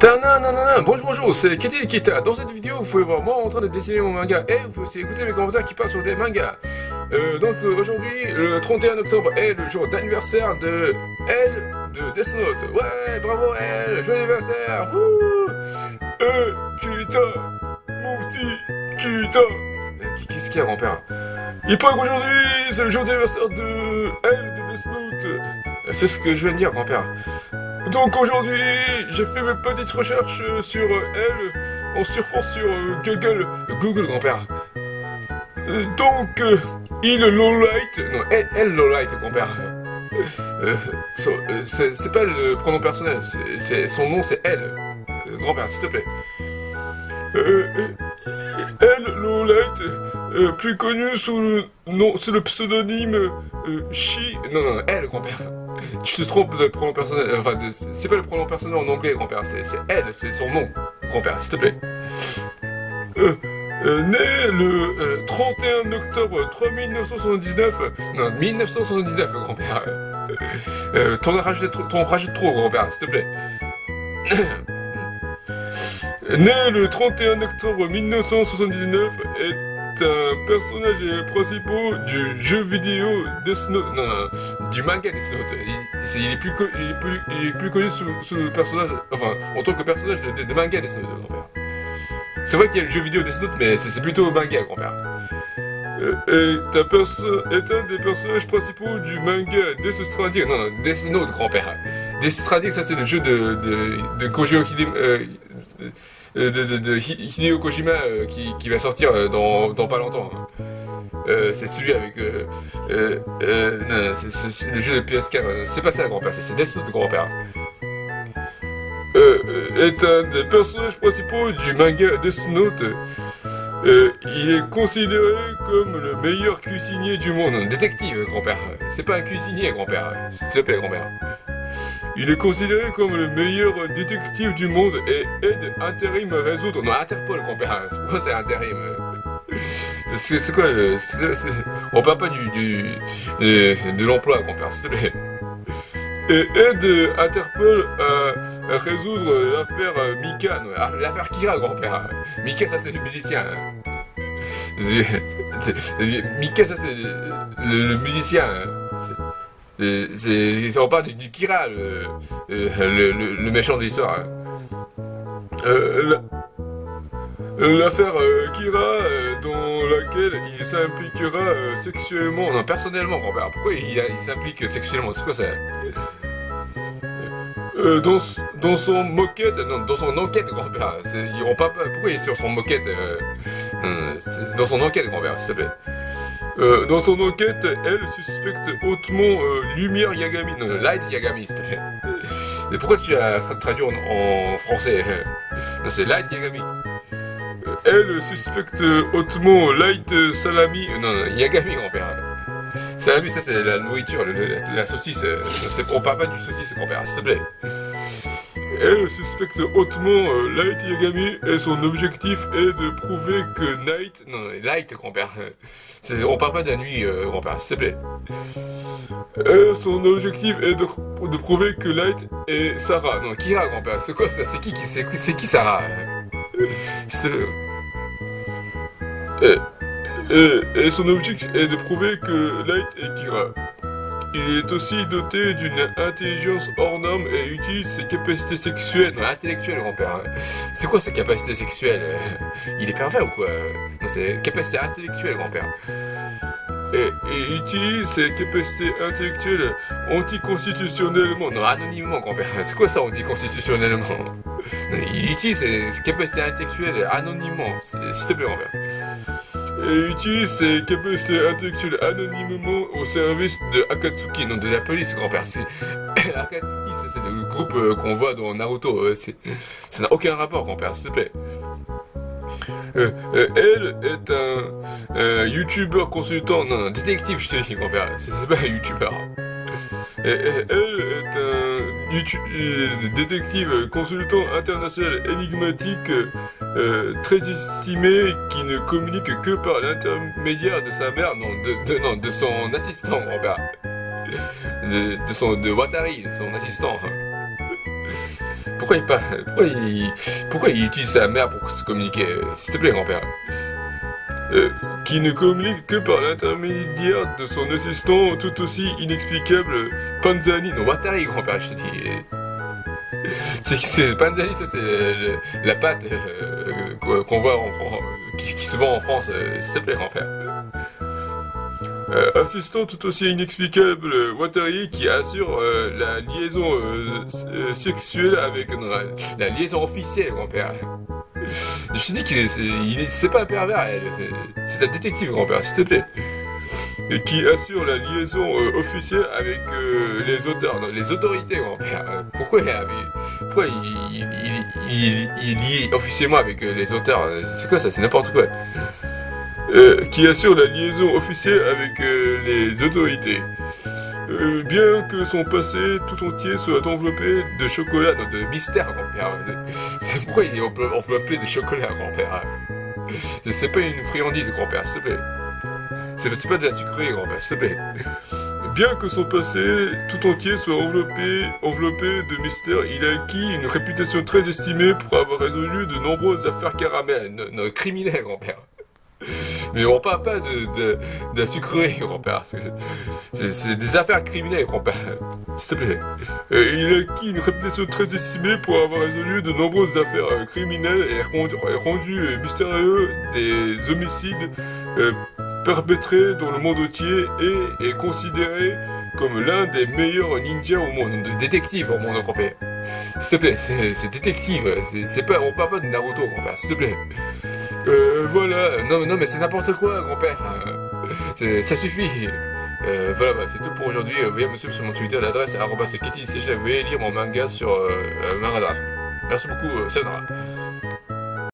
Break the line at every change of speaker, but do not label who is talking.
Bonjour, c'est Kitty Kita. Dans cette vidéo, vous pouvez voir moi en train de dessiner mon manga et vous pouvez aussi écouter mes commentaires qui parlent sur des mangas. Aujourd'hui, le 31 octobre est le jour d'anniversaire de L de Death Note. Ouais, bravo L, joyeux anniversaire. Kita, mon petit Kita. Qu'est-ce qu'il y a, grand-père? Il paraît qu'aujourd'hui, c'est le jour d'anniversaire de L de Death Note. C'est ce que je viens de dire, grand-père. Donc aujourd'hui, j'ai fait mes petites recherches sur elle en surfant sur Google, grand-père. Il Lowlight, non, elle Lowlight, grand-père. C'est pas le pronom personnel, son nom c'est elle, grand-père, s'il te plaît. Elle Lowlight, plus connue sous le pseudonyme non, elle, grand-père. Tu te trompes de pronom personnel, enfin, c'est pas le pronom personnel en anglais, grand-père, c'est elle, c'est son nom, grand-père, s'il te plaît. Né le 31 octobre 1979, grand-père. T'en rajoutes trop, grand-père, s'il te plaît. Né le 31 octobre 1979, est un personnage principal du jeu vidéo Death Note, du manga Death Note. Il est plus connu sous le personnage, enfin, en tant que personnage de manga Death Note, grand-père. C'est vrai qu'il y a le jeu vidéo Death Note, mais c'est plutôt manga, grand-père. Est un des personnages principaux du manga Death Stranding, Death Note, grand-père. Death Stranding, ça c'est le jeu de Kojiro Hideo Kojima qui va sortir dans pas longtemps. C'est celui avec c'est le jeu de PS4. C'est pas ça, grand-père, c'est Death Note, grand-père. Est un des personnages principaux du manga Death Note. Il est considéré comme le meilleur cuisinier du monde. Non, détective, grand-père. C'est pas un cuisinier, grand-père. S'il te plaît, grand-père. Il est considéré comme le meilleur détective du monde et aide intérim à résoudre... Non, Interpol, grand-père. Pourquoi c'est intérim? C'est quoi on parle pas de l'emploi, grand-père, s'il te plaît. Et aide Interpol à résoudre l'affaire Mika, l'affaire Kira, grand-père. Mika, ça c'est le musicien. Mika, ça c'est le musicien. On parle du Kira, le méchant de l'histoire. L'affaire Kira, dans laquelle il s'impliquera sexuellement, non, personnellement, grand-père. Pourquoi il s'implique sexuellement? C'est quoi ça? Dans son moquette, non, dans son enquête, grand-père. Pourquoi il est sur son moquette? Dans son enquête, grand-père, s'il te plaît. Dans son enquête, elle suspecte hautement Lumière Yagami, non, Light Yagami, s'il te plaît. Et pourquoi tu as traduit en français? Non, c'est Light Yagami. Elle suspecte hautement Light Salami, non, Yagami, grand-père. Salami, ça c'est la nourriture, la saucisse. On parle pas du saucisse, grand-père, s'il te plaît. Elle suspecte hautement Light Yagami et son objectif est de prouver que Light, grand-père. On parle pas de la nuit, grand-père, s'il te plaît. Son objectif est de prouver que Light est Sarah. Non, Kira, grand-père. C'est quoi ça? C'est qui Sarah? Et son objectif est de prouver que Light est Kira. Il est aussi doté d'une intelligence hors norme et utilise ses capacités sexuelles, non, intellectuelles, grand-père. C'est quoi sa capacité sexuelle? Il est pervers ou quoi? Non, c'est capacité intellectuelle, grand-père. Et utilise ses capacités intellectuelles anticonstitutionnellement, non, anonymement, grand-père. C'est quoi ça, anticonstitutionnellement? Non, il utilise ses capacités intellectuelles anonymement, s'il te plaît, grand-père. Et utilise ses capacités intellectuelles anonymement au service de Akatsuki, non, de la police, grand-père. Akatsuki, c'est le groupe qu'on voit dans Naruto. Ça n'a aucun rapport, grand-père, s'il te plaît. Elle est un youtubeur consultant, non, détective, je te dis, grand-père, c'est pas un youtubeur. Elle est un détective consultant international énigmatique très estimé qui ne communique que par l'intermédiaire de sa mère, de son assistant, grand-père. De Watari, son assistant. pourquoi il utilise sa mère pour se communiquer? S'il te plaît, grand-père. Qui ne communique que par l'intermédiaire de son assistant tout aussi inexplicable, Panzani. Non, Watari, grand-père, je te dis. C'est Panzani, ça c'est la pâte qu'on voit qui se vend en France. S'il te plaît, grand-père. Assistant tout aussi inexplicable, Watari qui assure la liaison sexuelle avec la liaison officielle, grand-père. Je te dis c'est pas un pervers, c'est un détective, grand-père, s'il te plaît. Et qui assure la liaison officielle avec les auteurs, non, les autorités, grand-père. Pourquoi il lie officiellement avec les auteurs? C'est quoi ça? C'est n'importe quoi. Qui assure la liaison officielle avec les autorités. Bien que son passé tout entier soit enveloppé de chocolat, non, de mystère, grand-père. C'est pourquoi il est enveloppé de chocolat, grand-père? C'est pas une friandise, grand-père, s'il te plaît. C'est pas de la sucrerie, grand-père, s'il te plaît. Bien que son passé tout entier soit enveloppé de mystère, il a acquis une réputation très estimée pour avoir résolu de nombreuses affaires caramel, criminelles, grand-père. Mais on parle pas de la sucrerie, grand-père. C'est des affaires criminelles, grand-père. S'il te plaît. Il a acquis une réputation très estimée pour avoir résolu de nombreuses affaires criminelles et rendu mystérieux des homicides perpétrés dans le monde entier et est considéré comme l'un des meilleurs ninjas au monde, de détective au monde, grand-père. S'il te plaît, c'est détective. On parle pas de Naruto, grand-père. S'il te plaît. Voilà, non mais c'est n'importe quoi, grand-père. Ça suffit. Voilà, c'est tout pour aujourd'hui. Veuillez me suivre sur mon Twitter, l'adresse @seketi. Vous pouvez lire mon manga sur Manga Draft. Merci beaucoup, Senra.